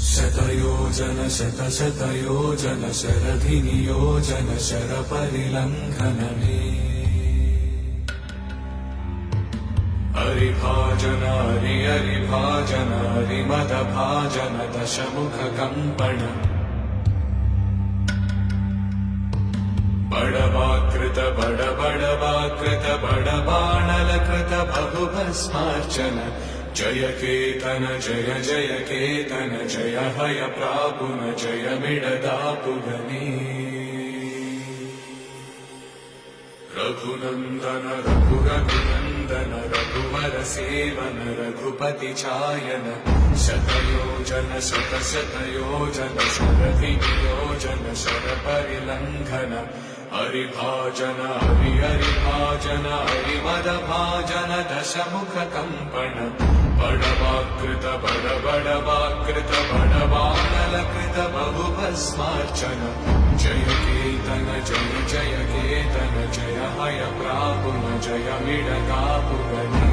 शतयोजन शतशतयोजन शरधिनियोजन शरपरिलङ्घनमे हरिभाजन हरिभाजन हरिमदभाजन दशमुखकम्पण बडवाकृत बडबडवाकृत बडबाणलकृत बहुभस्मार्चन जय केतन जय जय केतन जय हय प्रापुन जय मिडदापुगने रघुनन्दन रघुरघुनन्दन रघुवर सेवन रघुपति चायन शतयोजन शतशतयोजन शरधिनियोजन शरपरिलङ्घन हरिभाजन हरिभाजन हरिमदभाजन दशमुखकम्पण बडवाकृत बडबडवाकृत बडबाणलकृत बहुभस्मार्चन जय केतन जय जय केतन जय हय प्रापुन जय मिडदापुगने